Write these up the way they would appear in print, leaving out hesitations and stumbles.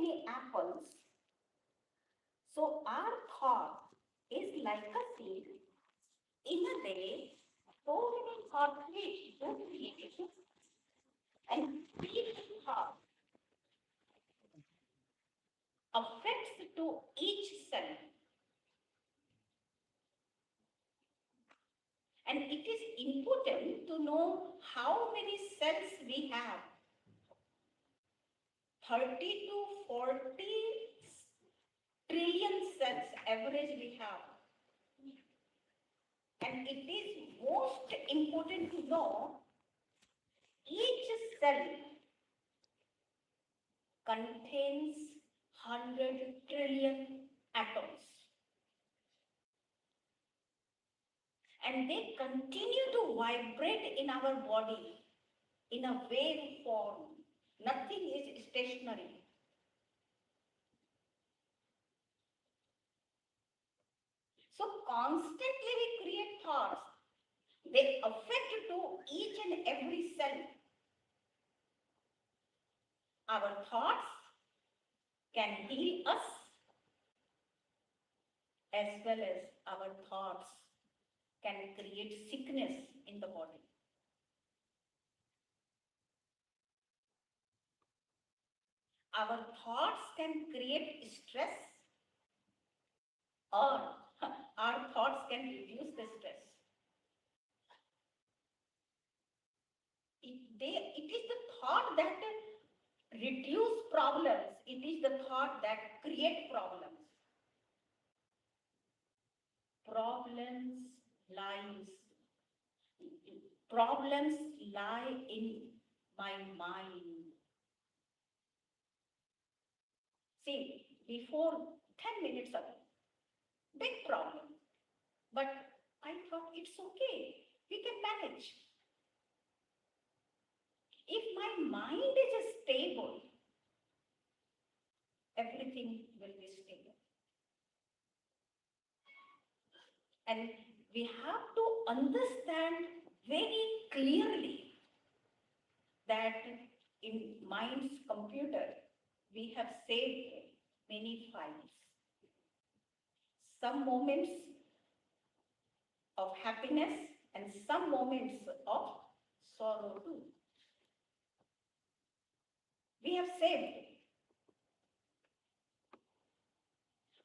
many apples. So our thought is like a seed. In a day, so many thoughts get created, and each thought affects to each cell. And it is important to know how many cells we have. 30 to 40 trillion cells average we have. And it is most important to know each cell contains 100 trillion atoms. And they continue to vibrate in our body in a wave form. Nothing is stationary. So constantly we create thoughts. They affect to each and every cell. Our thoughts can heal us as well as our thoughts can create sickness in the body. Our thoughts can create stress or our thoughts can reduce the stress. It is the thought that reduce problems. It is the thought that create problems. Problems lies. Problems lie in my mind. See, before 10 minutes ago, big problem. But I thought it's okay. We can manage. If my mind is stable, everything will be stable. And we have to understand very clearly that in mind's computer, we have saved many files. Some moments of happiness and some moments of sorrow too. We have saved.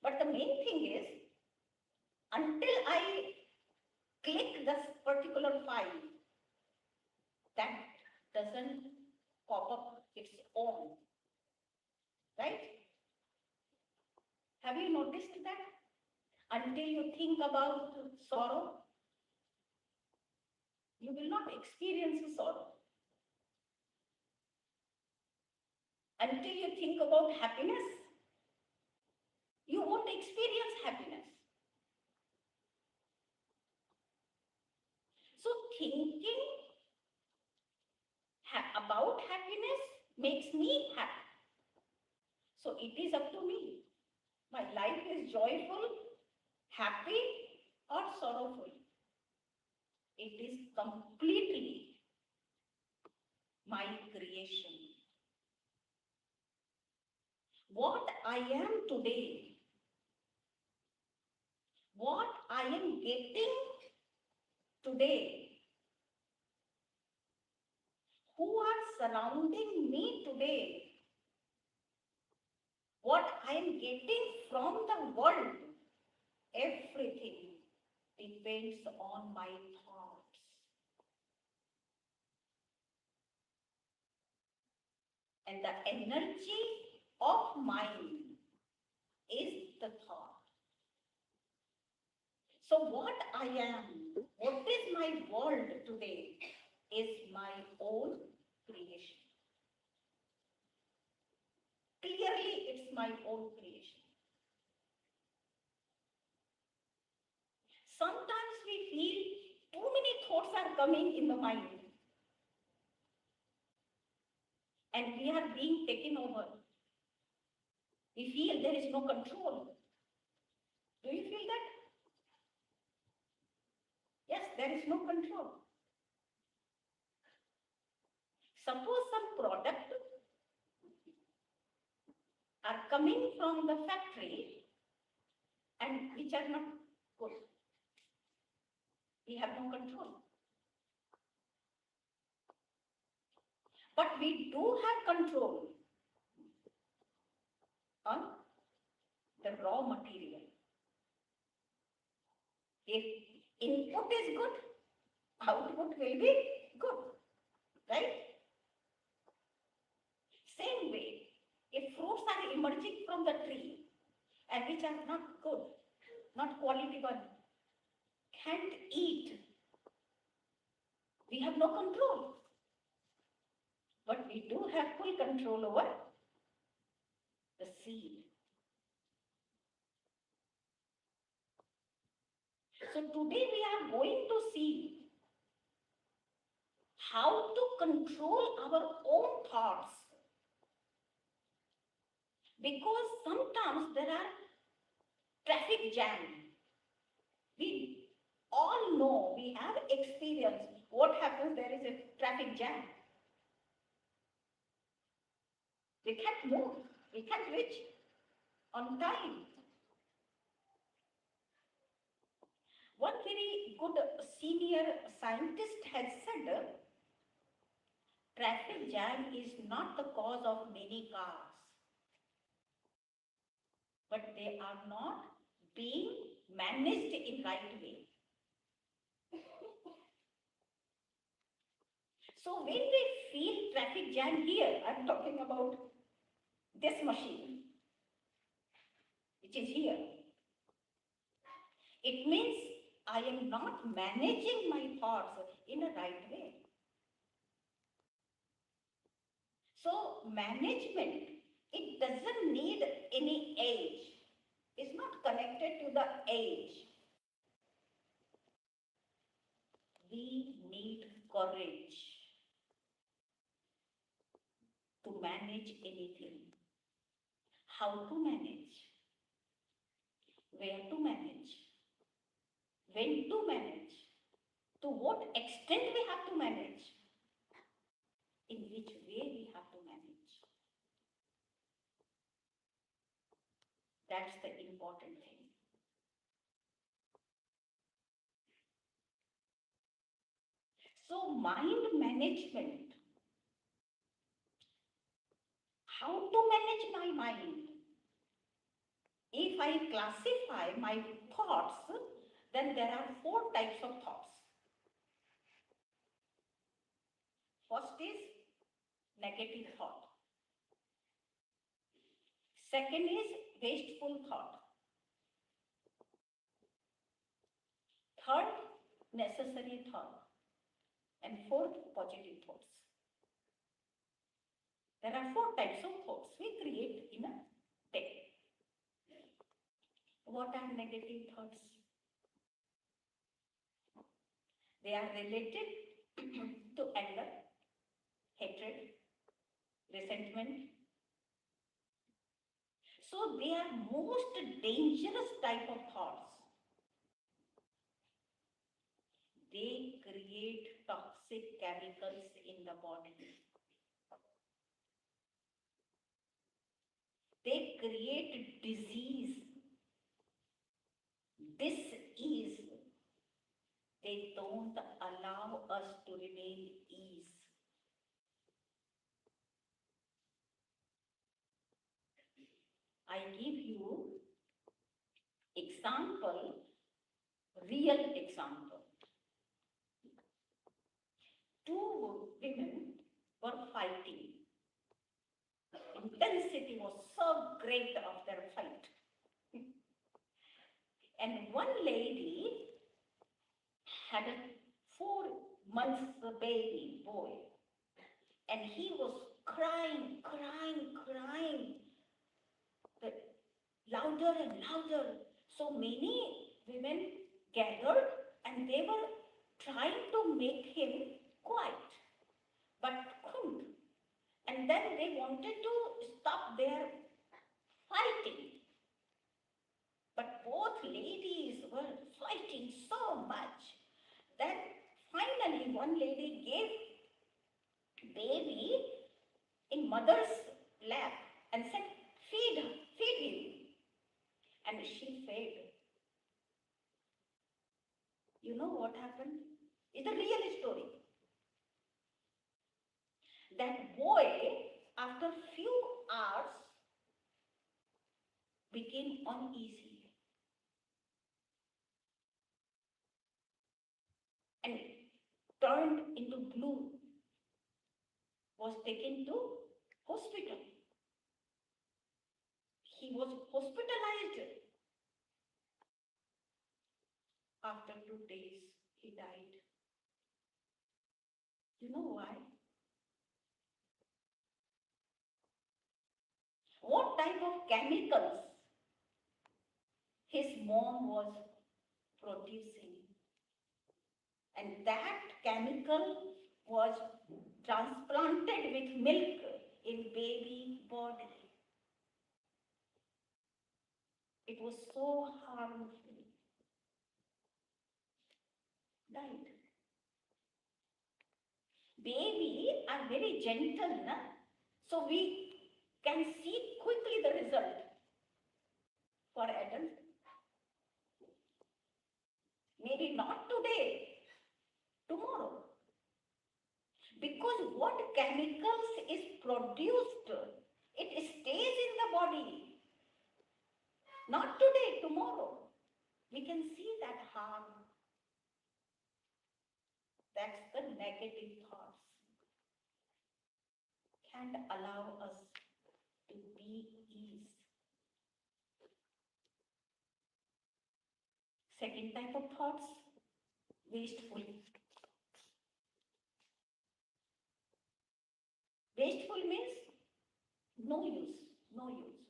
But the main thing is, until I click this particular file, that doesn't pop up its own. Right? Have you noticed that? Until you think about sorrow, you will not experience sorrow. Until you think about happiness, you won't experience happiness. So thinking about happiness makes me happy. So it is up to me. My life is joyful, happy, or sorrowful. It is completely my creation. What I am today, what I am getting today, who are surrounding me today, what I am getting from the world, everything depends on my thoughts. And the energy of mind is the thought. So what I am, what is my world today, is my own creation. Clearly, it's my own creation. Sometimes we feel too many thoughts are coming in the mind. And we are being taken over. We feel there is no control. Do you feel that? Yes, there is no control. Suppose some product are coming from the factory and which are not good. We have no control. But we do have control on the raw material. If input is good, output will be good, right? Same way, if fruits are emerging from the tree and which are not good, not quality one, can't eat, we have no control. But we do have full control over the seed. So today we are going to see how to control our own thoughts. Because sometimes there are traffic jam. We all know, we have experience what happens there is a traffic jam. We can't move, we can't reach on time. One very good senior scientist has said, traffic jam is not the cause of many cars, but they are not being managed in right way. So when we feel traffic jam here, I'm talking about this machine, which is here. It means I am not managing my thoughts in a right way. So management, it doesn't need any age. It's not connected to the age. We need courage to manage anything. How to manage? Where to manage? When to manage? To what extent we have to manage? In which way we have to manage? That's the important thing. So mind management. How to manage my mind? If I classify my thoughts, then there are 4 types of thoughts. First is negative thought. Second is wasteful thought. Third, necessary thought. And fourth, positive thoughts. There are 4 types of thoughts we create in a day. What are negative thoughts? They are related to anger, hatred, resentment. So they are most dangerous type of thoughts. They create toxic chemicals in the body. They create disease, dis-ease. They don't allow us to remain ease. I give you example, real example. 2 women were fighting. Intensity was so great of their fight. And one lady had a 4 months baby boy. And he was crying, louder and louder. So many women gathered and they were trying to make him quiet, but couldn't. And then they wanted to stop their fighting. But both ladies were fighting so much that finally one lady gave baby in mother's lap and said, feed and she failed. You know what happened? It's a real story. That boy, after few hours, became uneasy and turned into blue, was taken to hospital. He was hospitalized. After 2 days, he died. You know why? What type of chemicals his mom was producing? And that chemical was transplanted with milk in baby body. It was so harmful. Died. Baby are very gentle, na? So we can see quickly the result. For adult, maybe not today, tomorrow. Because what chemicals is produced, it stays in the body. Not today, tomorrow. We can see that harm. That's the negative thoughts. Can't allow us to be ease. Second type of thoughts, wasteful. Wasteful means no use, no use.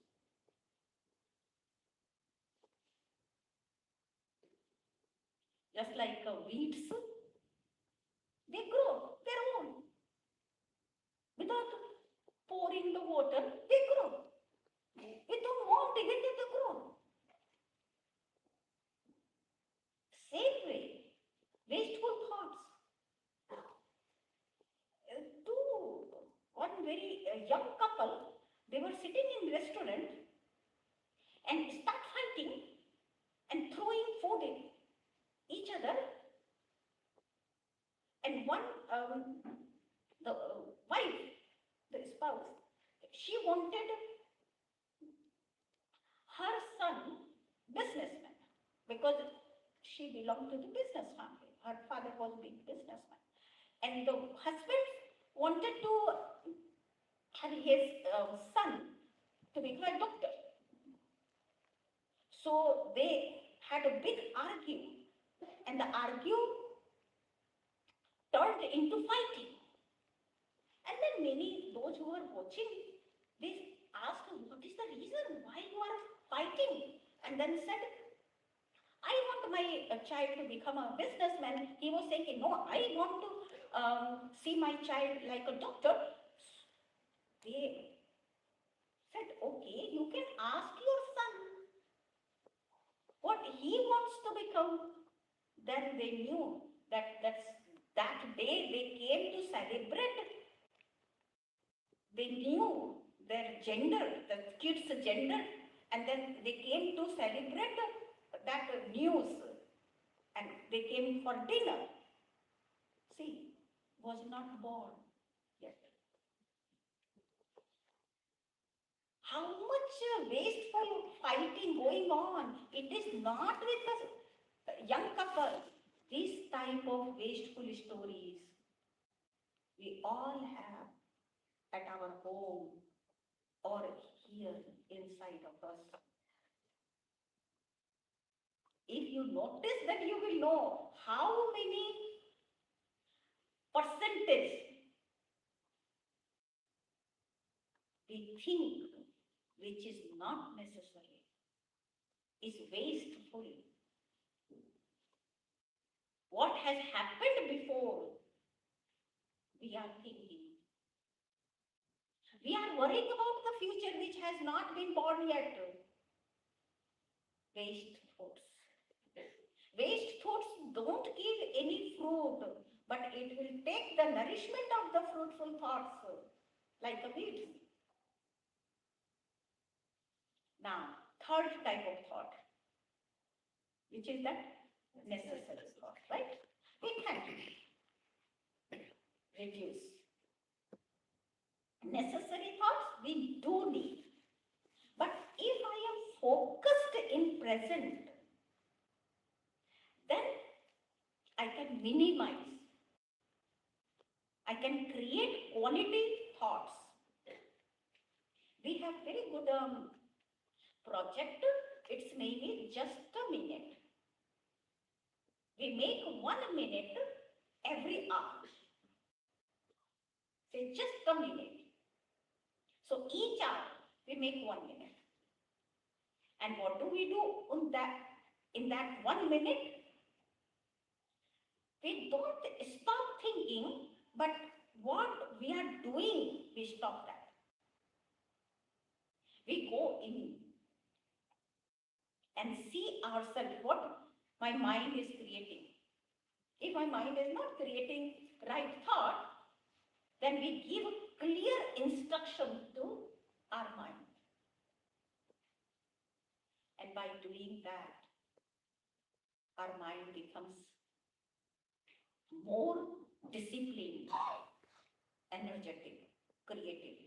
Just like weeds, they grow their own. Without pouring the water, they grow. We don't want even to grow. Same way, wasteful thoughts. One very young couple, they were sitting in restaurant and start fighting and throwing food at each other. And one, the wife, the spouse, she wanted her son businessman because she belonged to the business family. Her father was big businessman. And the husband wanted to have his son to become a doctor. So they had a big argue, and the argue turned into fighting. And then those who were watching, they asked, what is the reason why you are fighting? And then said, I want my child to become a businessman. He was saying, no, I want to see my child like a doctor. They said, okay, you can ask your son what he wants to become. Then they knew that that day they came to celebrate. They knew their gender, the kid's gender, and then they came to celebrate that news, and they came for dinner. See, was not born yet. How much wasteful fighting going on? It is not with the young couple. This type of wasteful stories we all have at our home or here inside of us. If you notice that, you will know how many percentage we think which is not necessary, is wasteful. What has happened before, we are thinking. We are worrying about the future which has not been born yet. Waste thoughts. Waste thoughts don't give any fruit, but it will take the nourishment of the fruitful thoughts, like a weed. Now, third type of thought, which is that necessary thought, right? We can reduce. Necessary thoughts we do need. But if I am focused in present, then I can minimize. I can create quality thoughts. We have very good project. Its name is Just a Minute. We make 1 minute every hour. Say just a minute. So each hour we make 1 minute. And what do we do in that 1 minute? We don't stop thinking, but what we are doing, we stop that. We go in and see ourselves what my mind is creating. If my mind is not creating right thought, then we give clear instruction to our mind. And by doing that, our mind becomes more disciplined, energetic, creative.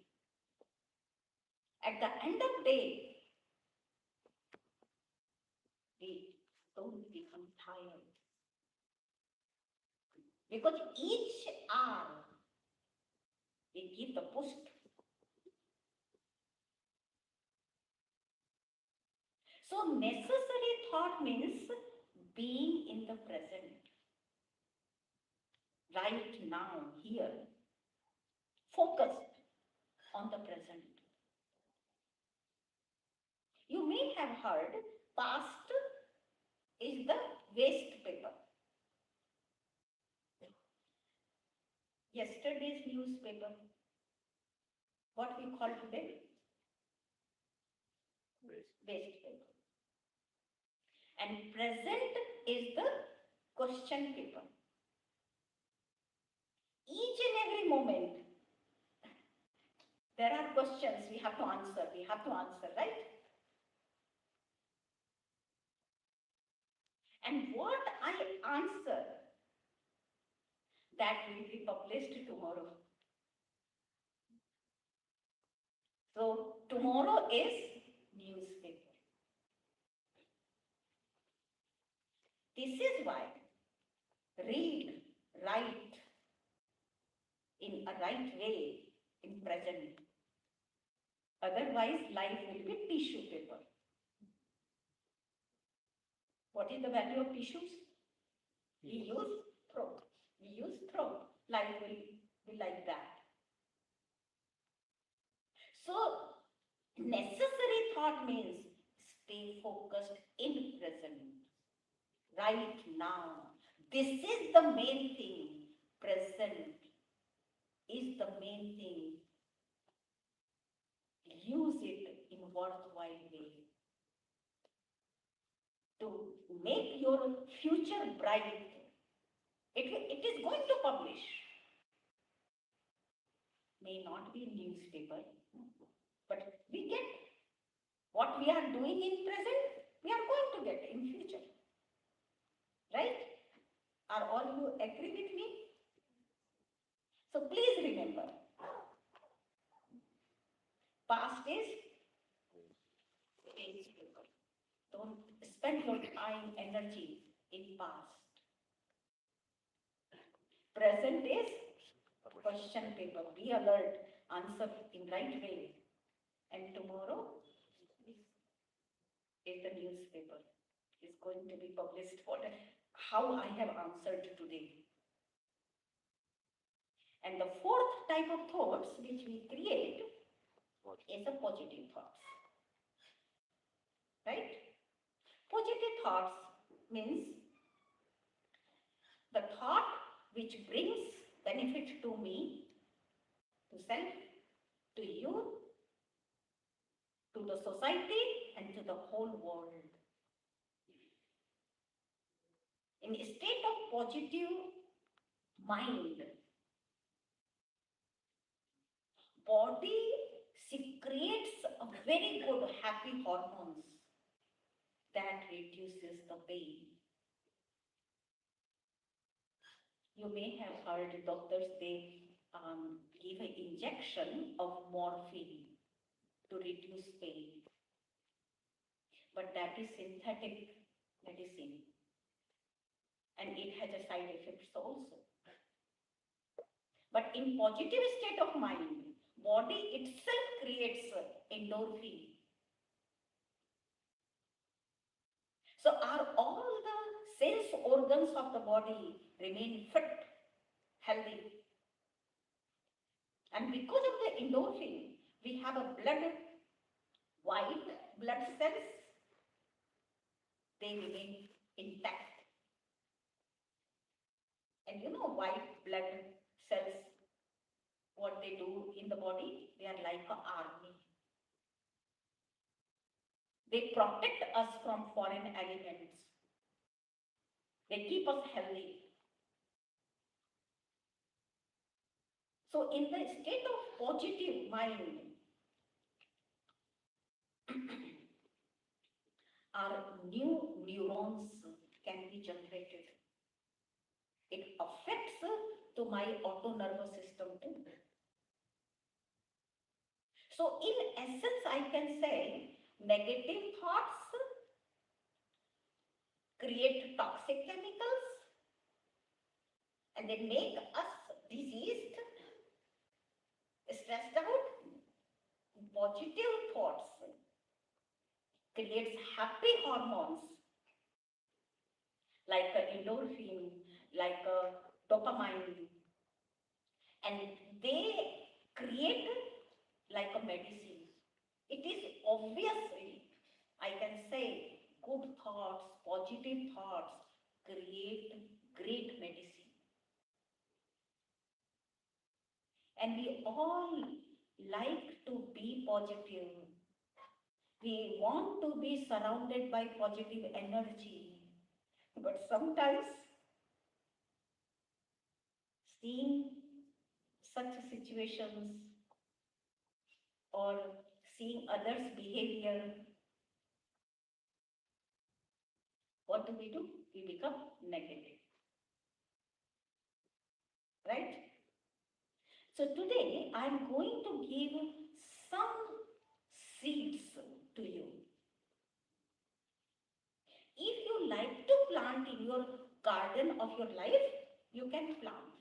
At the end of the day, we don't become tired. Because each hour we give the boost. So necessary thought means being in the present. Right now, here. Focused on the present. You may have heard past is the waste paper. Yesterday's newspaper, what we call today? Waste paper. And present is the question paper. Each and every moment, there are questions we have to answer, right? And what I answer, that will be published tomorrow. So tomorrow is newspaper. This is why read, write in a right way in present. Otherwise, life will be tissue paper. What is the value of tissues? We use throw. We use throw. Life will be like that. So, necessary thought means stay focused in present. Right now. This is the main thing. Present is the main thing. Use it in worthwhile way to make your future bright. It is going to publish. May not be newspaper, but we get what we are doing in present, we are going to get in future. Right? Are all you agree with me? So please remember, past is waste paper. Don't spend your time, energy in past. Present is question paper. Be alert, answer in right way. And tomorrow is the newspaper. It's going to be published how I have answered today. And the fourth type of thoughts which we create is a positive thoughts. Right? Positive thoughts means the thought which brings benefit to me, to self, to you, to the society, and to the whole world. In a state of positive mind, body secretes a very good happy hormones. that reduces the pain. You may have heard doctors, they give an injection of morphine to reduce pain. But that is synthetic medicine and it has a side effects also. But in positive state of mind, body itself creates endorphin. So are all the sense organs of the body remain fit, healthy. And because of the endorphin, we have a white blood cells, they remain intact. And you know white blood cells, what they do in the body? They are like an army. They protect us from foreign elements. They keep us healthy. So in the state of positive mind, our new neurons can be generated. It affects to my auto nervous system too. So in essence, I can say negative thoughts create toxic chemicals and they make us diseased, stressed out. Positive thoughts creates happy hormones like endorphin, like dopamine, and they create like a medicine. It is obviously, I can say, good thoughts, positive thoughts create great medicine. And we all like to be positive. We want to be surrounded by positive energy. But sometimes seeing such situations or seeing others' behavior, what do? We become negative. Right? So today I am going to give some seeds to you. If you like to plant in your garden of your life, you can plant.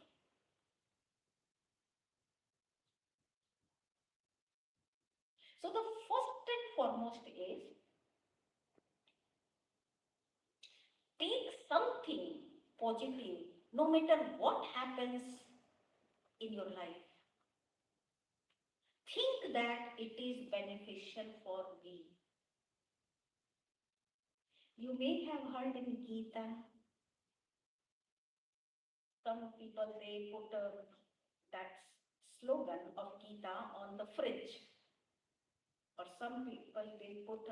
So the first and foremost is take something positive no matter what happens in your life. Think that it is beneficial for me. You may have heard in Gita, some people they put that slogan of Gita on the fridge, or some people they put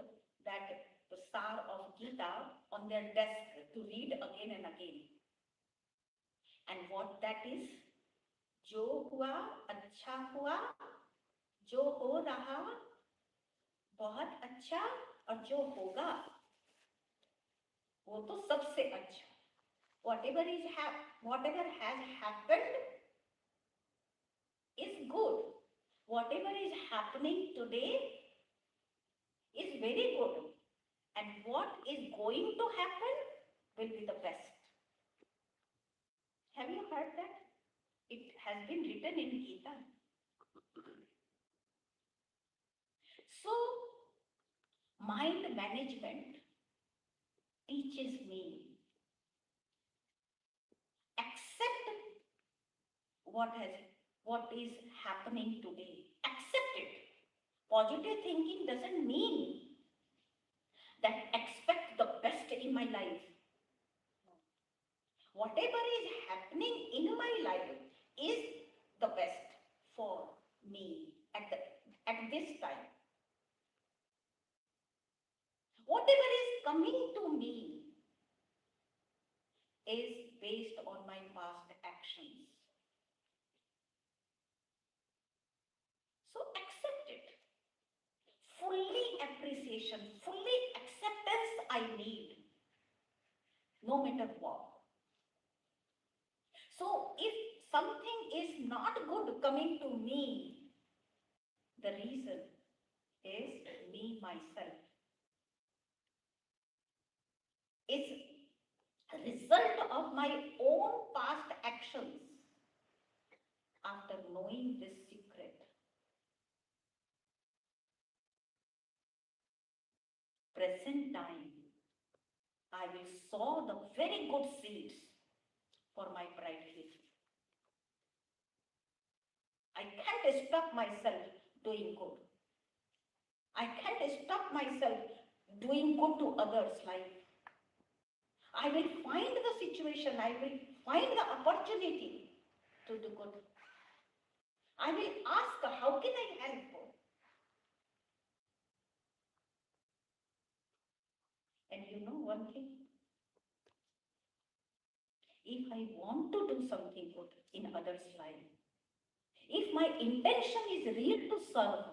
that the star of Gita on their desk to read again and again. And what that is? जो हुआ अच्छा हुआ, जो हो रहा बहुत अच्छा, और जो होगा वो तो सबसे अच्छा. Whatever has happened is good. Whatever is happening today is very good. And what is going to happen will be the best. Have you heard that? It has been written in Gita. So, mind management teaches me accept what is happening today. Accept it. Positive thinking doesn't mean that expect the best in my life. Whatever is happening in my life is the best for me at this time. Whatever is coming to me is based on my past actions. So accept it. Fully appreciation, fully acceptance I no matter what. So if something is not good coming to me, the reason is me myself. It's a result of my own past actions. After knowing this secret, present time, I will sow the very good seeds for my bright future. I can't stop myself doing good. I can't stop myself doing good to others' life. I will find the situation, I will find the opportunity to do good. I will ask, how can I help? And you know one thing? If I want to do something good in others' life, if my intention is real to serve,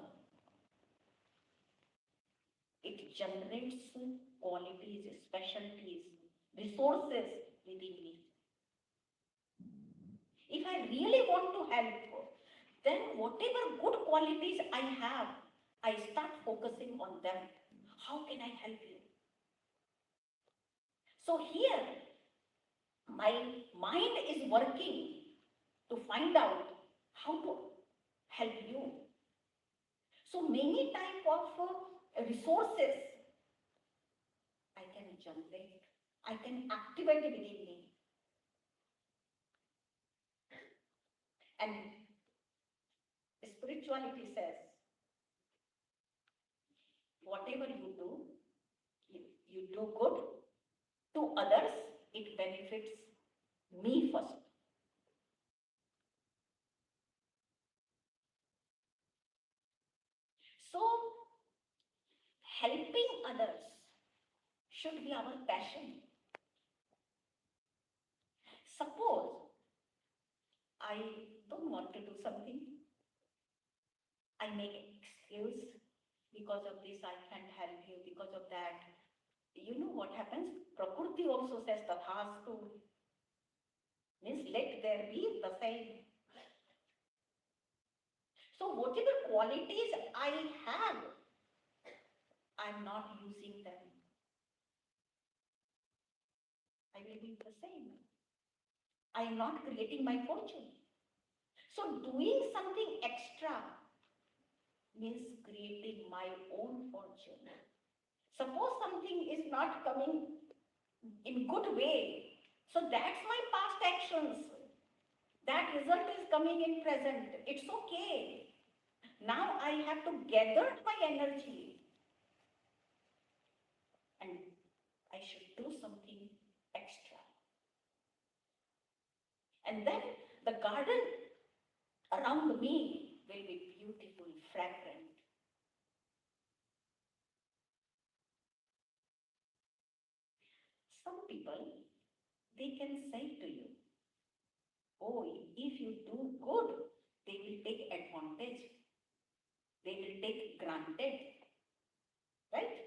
it generates qualities, specialties, resources within me. If I really want to help, then whatever good qualities I have, I start focusing on them. How can I help you? So here, my mind is working to find out how to help you. So many type of resources I can generate, I can activate within me. And spirituality says, whatever you do, you do good to others, it benefits me first. So, helping others should be our passion. Suppose I don't want to do something, I make excuse because of this, I can't help you, because of that. You know what happens? Prakriti also says tathastu, means let there be the same. So whatever qualities I have, I'm not using them. I will be the same. I am not creating my fortune. So doing something extra means creating my own fortune. Suppose something is not coming in good way, so that's my past actions. That result is coming in present. It's okay. Now I have to gather my energy and I should do something extra. And then the garden around me will be beautiful, fragrant. Some people, they can say to you, oh, if you do good, they will take advantage. They will take granted. Right?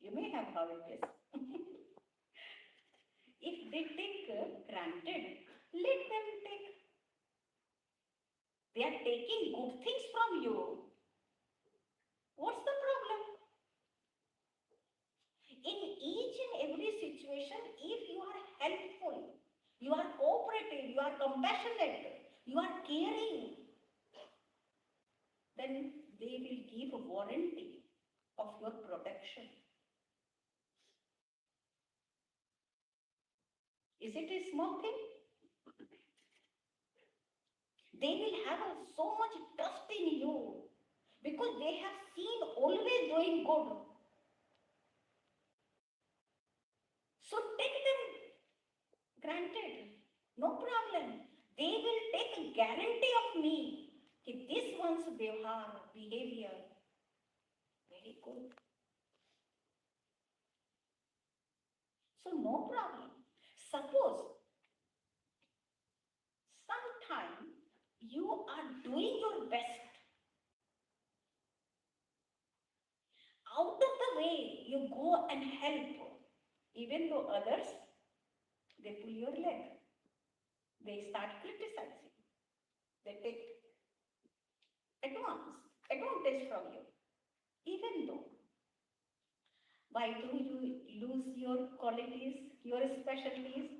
You may have heard this. If they take granted, let them take. They are taking good things from you. What's the problem? In each and every situation, if you are helpful, you are cooperative, you are compassionate, you are caring, then they will give a warranty of your protection. Is it a small thing? They will have so much trust in you because they have seen always doing good. So take them granted. No problem. They will take a guarantee of me that this one's behavior, very good. So no problem. Suppose sometime you are doing your best. Out of the way, you go and help, even though others they pull your leg. They start criticizing. They take advantage from you. Even though, why do you lose your qualities, your specialties?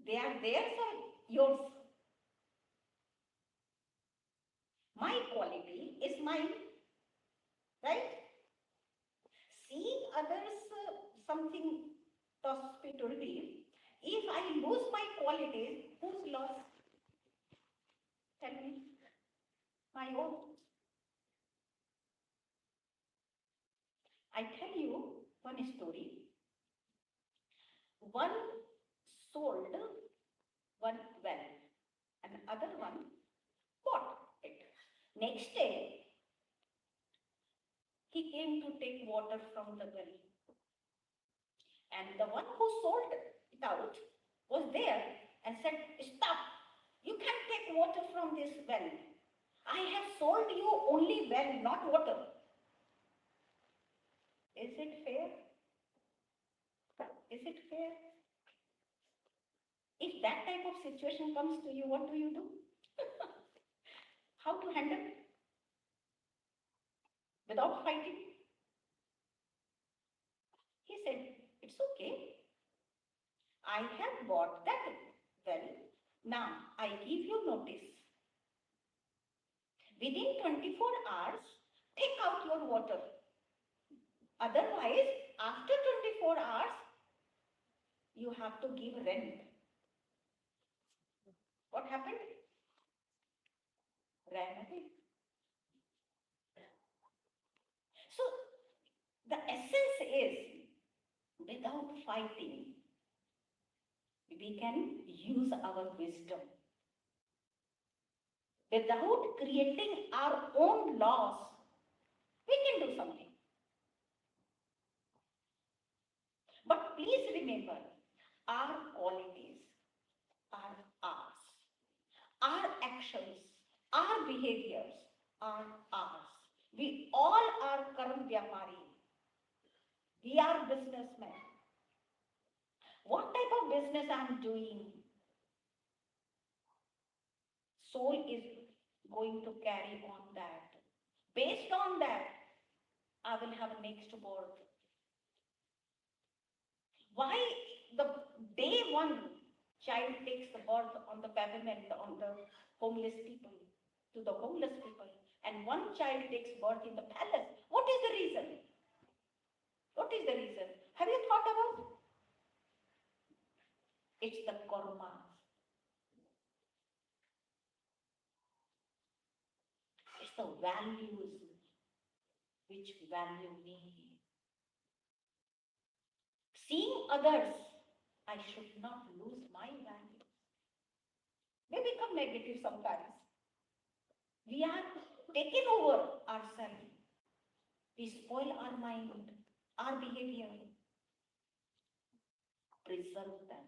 They are theirs or yours. My quality is mine, right? Seeing others something topsy-turvy, if I lose my qualities, whose loss? Tell me. My own. I tell you one story. One sold one well, and other one bought it. Next day, he came to take water from the well. And the one who sold it out was there and said, "Stop, you can't take water from this well. I have sold you only well, not water." Is it fair? Is it fair? If that type of situation comes to you, what do you do? How to handle it without fighting? He said, "It's okay. I have bought that well. Now I give you notice. Within 24 hours, take out your water. Otherwise, after 24 hours, you have to give rent." What happened? Ran away. So the essence is, without fighting, we can use our wisdom. Without creating our own laws, we can do something. But please remember, our qualities are ours. Our actions, our behaviors are ours. We all are Karam Vyapari. We are businessmen. What type of business I am doing, soul is going to carry on that. Based on that, I will have a next birth. Why the day one child takes the birth on the pavement, on the homeless people, to the homeless people, and one child takes birth in the palace? What is the reason? What is the reason? Have you thought about? It's the karma. It's the values which value me. Seeing others, I should not lose my values. They become negative sometimes. We are taken over ourselves. We spoil our mind, our behavior. Preserve them.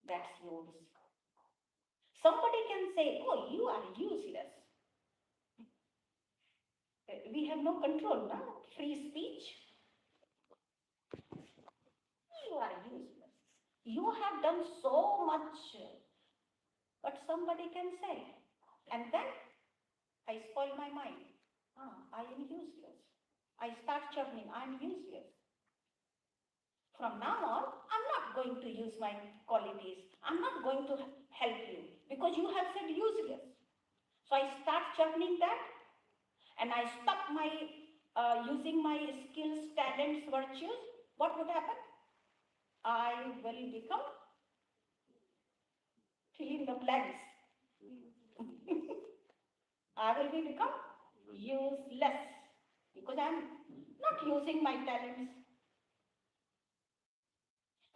That's yours. Somebody can say, "Oh, you are useless." We have no control, no? Free speech. You are useless. You have done so much, but somebody can say, and then I spoil my mind. I am useless. I start churning, I am useless. From now on, I'm not going to use my qualities. I'm not going to help you because you have said useless. So I start churning that and I stop my using my skills, talents, virtues. What would happen? I will become, fill in the blanks. I will become useless because I'm not using my talents.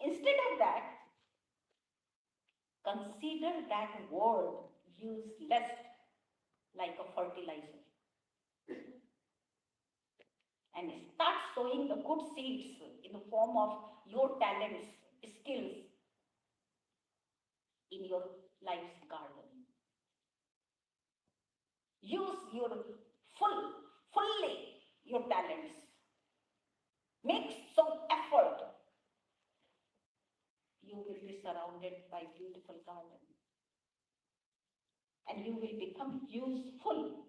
Instead of that, consider that word useless like a fertilizer and start sowing the good seeds in the form of your talents, skills in your life's garden. Use your fully your talents. Make some effort surrounded by beautiful garden. And you will become useful.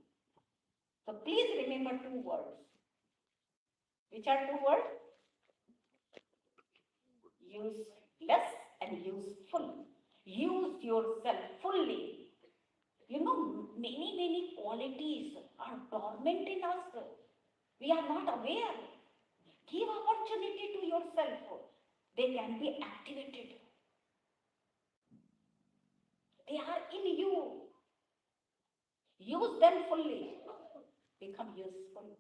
So please remember two words. Which are two words? Useless and useful. Use yourself fully. You know, many qualities are dormant in us. We are not aware. Give opportunity to yourself. They can be activated. They are in you. Use them fully. Become useful.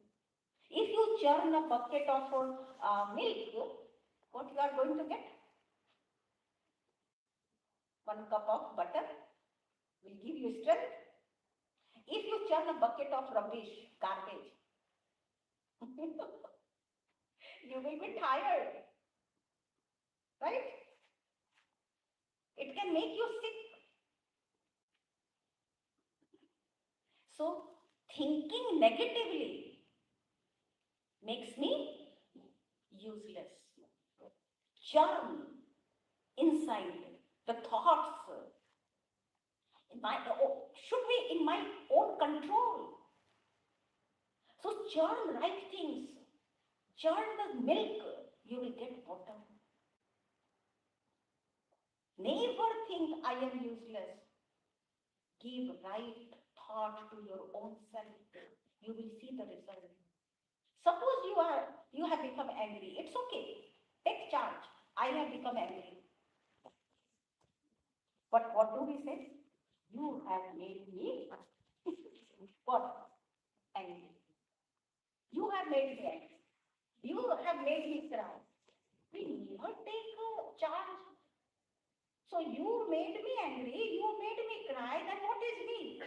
If you churn a bucket of milk, what you are going to get? 1 cup of butter will give you strength. If you churn a bucket of rubbish, garbage, you will be tired, right? It can make you sick. So, thinking negatively makes me useless. Churn inside the thoughts should be in my own control. So churn right things. Churn the milk, you will get water. Never think I am useless. Give right thought to your own self. You will see the result. Suppose you have become angry. It's okay. Take charge. I have become angry. But what do we say? You have made me what? Angry. You have made me angry. You have made me cry. We never take charge. So you made me angry, you made me cry, then what is me?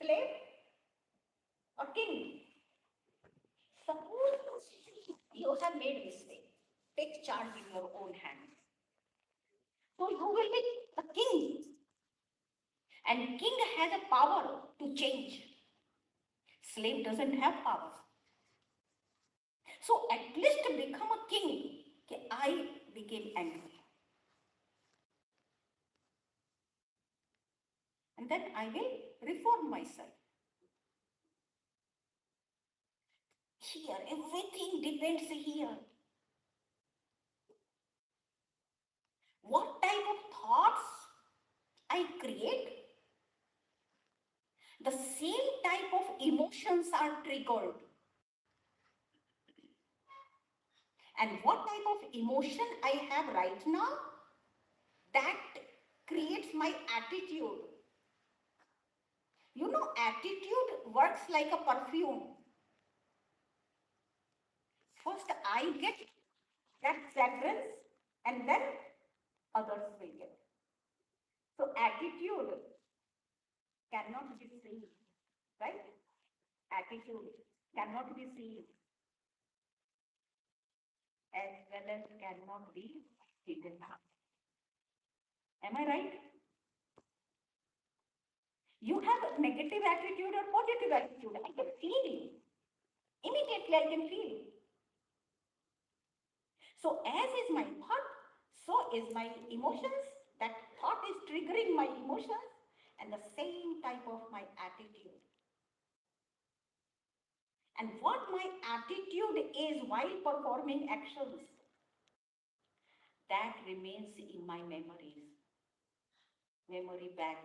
Slave or king? Suppose you have made mistake. Take charge in your own hand. So you will be a king. And king has a power to change. Slave doesn't have power. So at least to become a king, I became angry. And then I will reform myself. Here, everything depends here. What type of thoughts I create, the same type of emotions are triggered. And what type of emotion I have right now, that creates my attitude. You know, attitude works like a perfume. First I get that fragrance and then others will get. So attitude cannot be seen, right? Attitude cannot be seen as well as cannot be hidden. Am I right? You have a negative attitude or positive attitude. I can feel. Immediately I can feel. So as is my thought, so is my emotions. That thought is triggering my emotions and the same type of my attitude. And what my attitude is while performing actions, that remains in my memories, memory bank.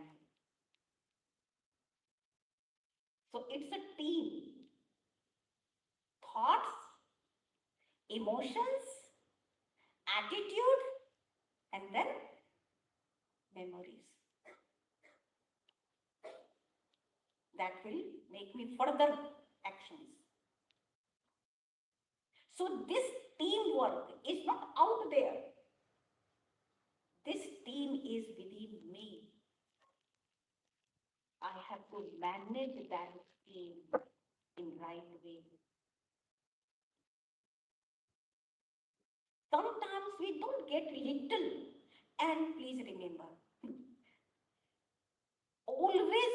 So it's a team. Thoughts, emotions, attitude, and then memories. That will make me further actions. So this teamwork is not out there. This team is within me. I have to manage that team in right way. Sometimes we don't get little, and please remember, always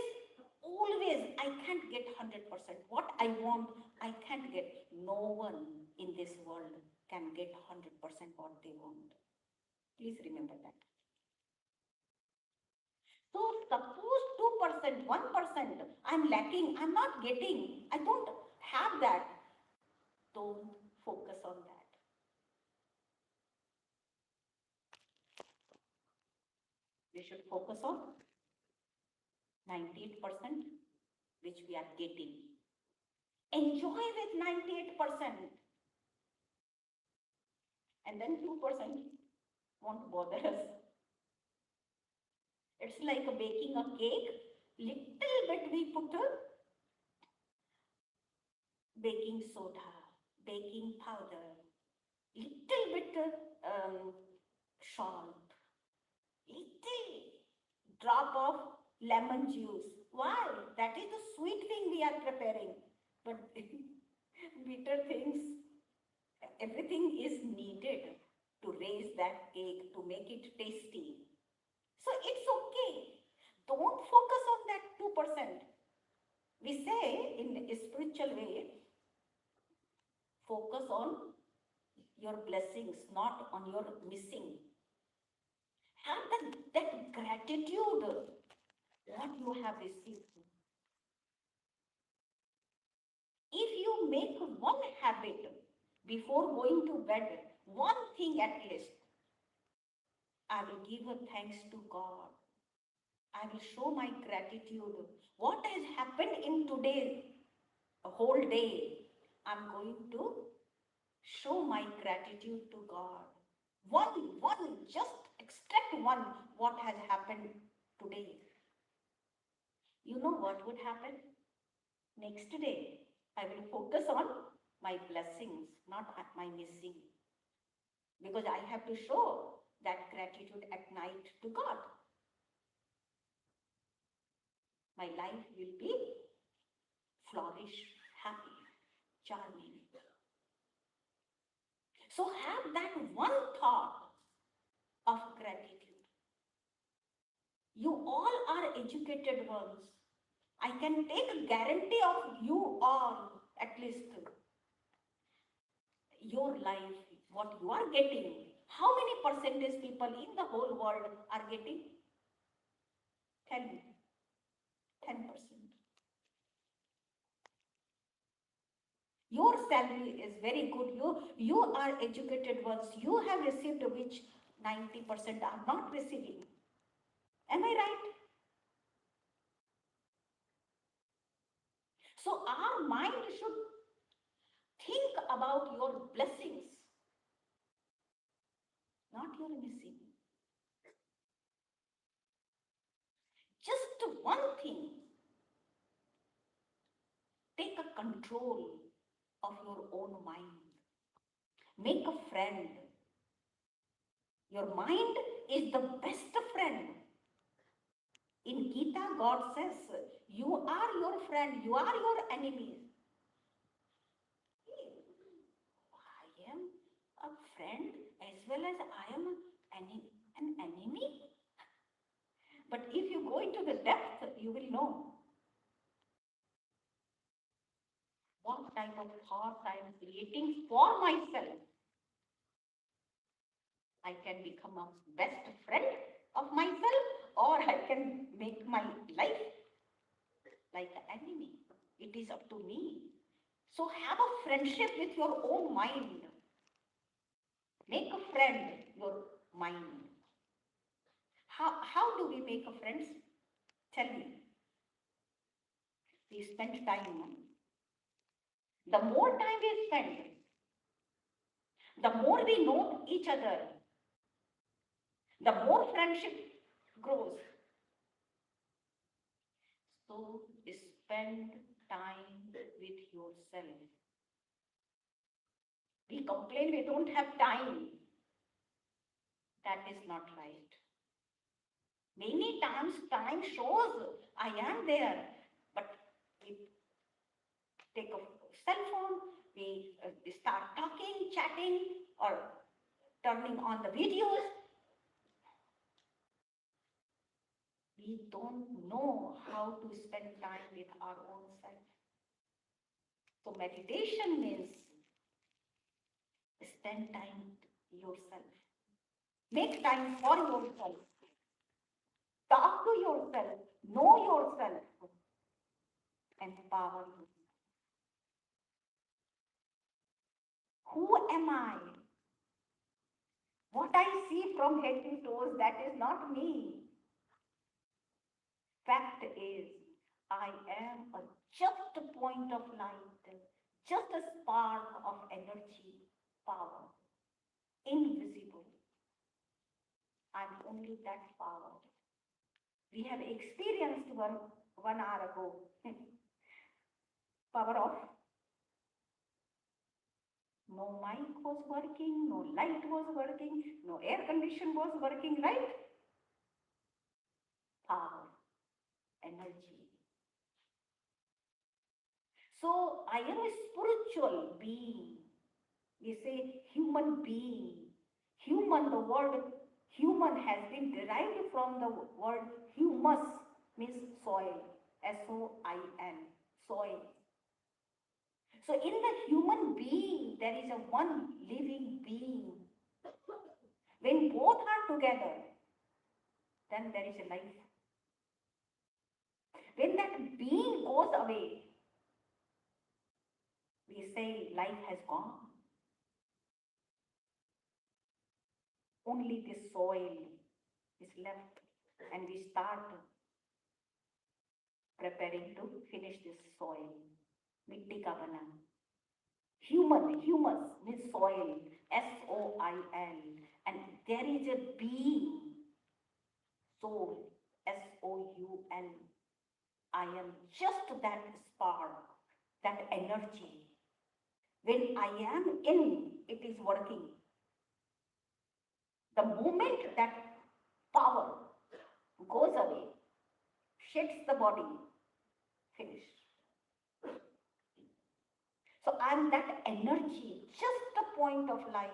I can't get 100%. What I want, I can't get. No one in this world can get 100% what they want. Please remember that. So suppose 2%, 1%, I'm lacking, I'm not getting, I don't have that. Don't focus on that. We should focus on 98% which we are getting. Enjoy with 98%. And then 2% won't bother us. It's like baking a cake. Little bit we put a baking soda, baking powder, little bit salt, little drop of lemon juice. Why? That is the sweet thing we are preparing. But bitter things, everything is needed to raise that cake, to make it tasty. So it's okay. Don't focus on that 2%. We say in a spiritual way, focus on your blessings, not on your missing. Have that gratitude, what you have received. If you make one habit before going to bed, one thing at least, I will give a thanks to God. I will show my gratitude. What has happened in today's whole day, I'm going to show my gratitude to God. One, just extract one, what has happened today. You know what would happen? Next day, I will focus on my blessings, not my missing. Because I have to show that gratitude at night to God. My life will be flourish, happy, charming. So have that one thought of gratitude. You all are educated ones. I can take a guarantee of you all, at least your life, what you are getting. How many percentage people in the whole world are getting? Tell me. 10%. Your salary is very good. You are educated ones. You have received which 90% are not receiving. Am I right? So our mind should think about your blessings, not your missing. Just one thing. Take a control of your own mind. Make a friend. Your mind is the best friend. In Gita, God says, you are your friend, you are your enemy. I am a friend as well as I am an enemy. But if you go into the depth, you will know what type of thoughts I am creating for myself. I can become a best friend of myself, or I can make my life like an enemy. It is up to me. So have a friendship with your own mind. Make a friend your mind. How do we make a friends? Tell me. We spend time. The more time we spend, the more we know each other, the more friendship grows. So spend time with yourself. We complain we don't have time. That is not right. Many times time shows I am there, but we take a cell phone, we start talking, chatting, or turning on the videos. We don't know how to spend time with our own self. So meditation means spend time yourself. Make time for yourself. Talk to yourself. Know yourself. Empower you. Who am I? What I see from head to toes, that is not me. Fact is, I am just a point of light, just a spark of energy, power, invisible. I'm only that power. We have experienced one hour ago power of no mic was working, no light was working, no air condition was working, right? Power, energy. So I am a spiritual being. We say human being. Human, the word human has been derived from the word humus, means soil. S-O-I-N, soil. So in the human being, there is a one living being. When both are together, then there is a life. When that being goes away, we say life has gone. Only the soil is left, and we start preparing to finish this soil. Mitti ka bana. Human, humus means soil, S-O-I-L. And there is a being, soul, S-O-U-L. I am just that spark, that energy. When I am in, it is working. The moment that power goes away, sheds the body, finish. So I'm that energy, just a point of light.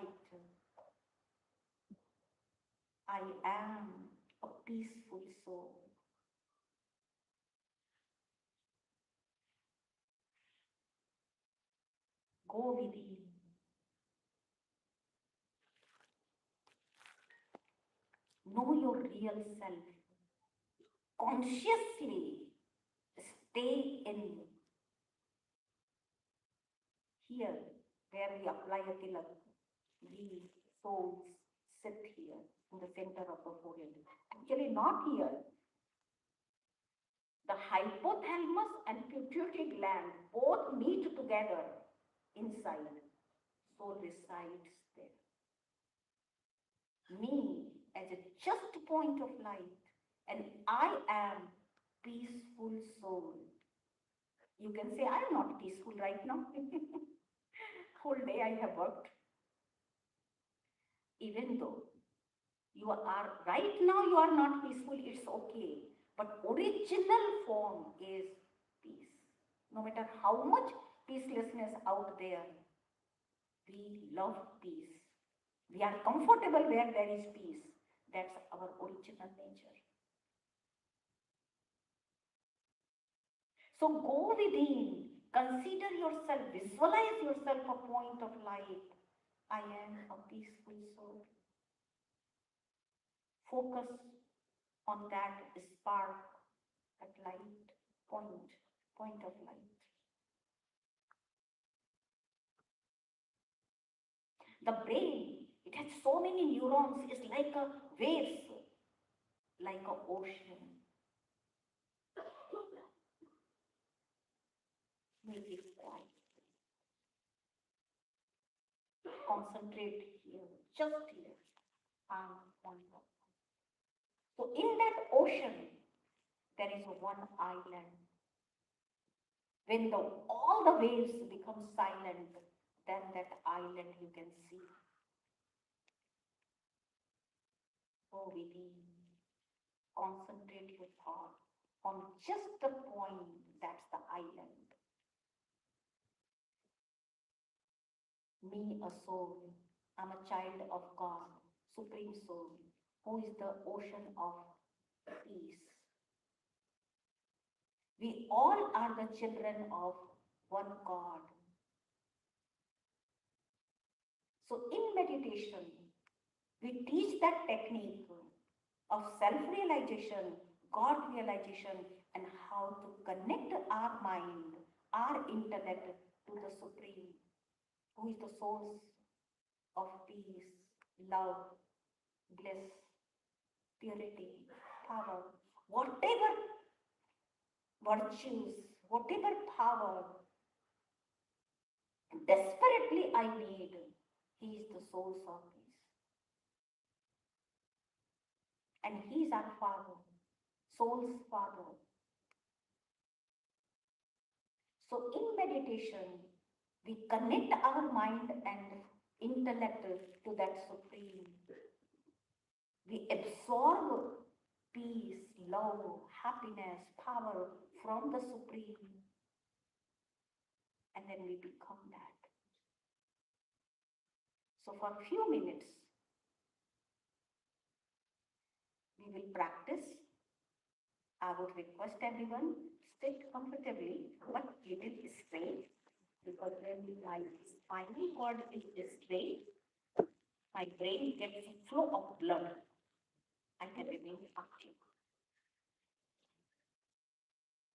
I am a peaceful soul. Go within. Know your real self. Consciously stay in here where we apply a tilak. We souls sit here in the center of the forehead. Actually, not here. The hypothalamus and pituitary gland both meet together inside. Soul resides there. Me as a just point of light, and I am peaceful soul. You can say, I am not peaceful right now. Whole day I have worked. Even though you are right now, you are not peaceful, it's okay. But original form is peace. No matter how much peacelessness out there, we love peace. We are comfortable where there is peace. That's our original nature. So go within, consider yourself, visualize yourself a point of light. I am a peaceful soul. Focus on that spark, that light, point of light. The brain, it has so many neurons, it's like a waves, like an ocean. Make it quiet. Concentrate here, just here, and one more. So in that ocean, there is one island. When all the waves become silent, then that island you can see. Go within, concentrate your thought on just the point, that's the island. Me, a soul, I'm a child of God, Supreme Soul, who is the ocean of peace. We all are the children of one God. So in meditation, We teach that technique of self-realization, God realization, and how to connect our mind, our intellect to the Supreme, who is the source of peace, love, bliss, purity, power, whatever virtues, whatever power desperately I need, He is the source of peace. And He is our Father, soul's Father. So in meditation, we connect our mind and intellect to that Supreme. We absorb peace, love, happiness, power from the Supreme, and then we become that. So for a few minutes, we will practice. I would request everyone sit comfortably, but little straight, because when my spinal cord is straight, my brain gets a flow of blood. I can remain active.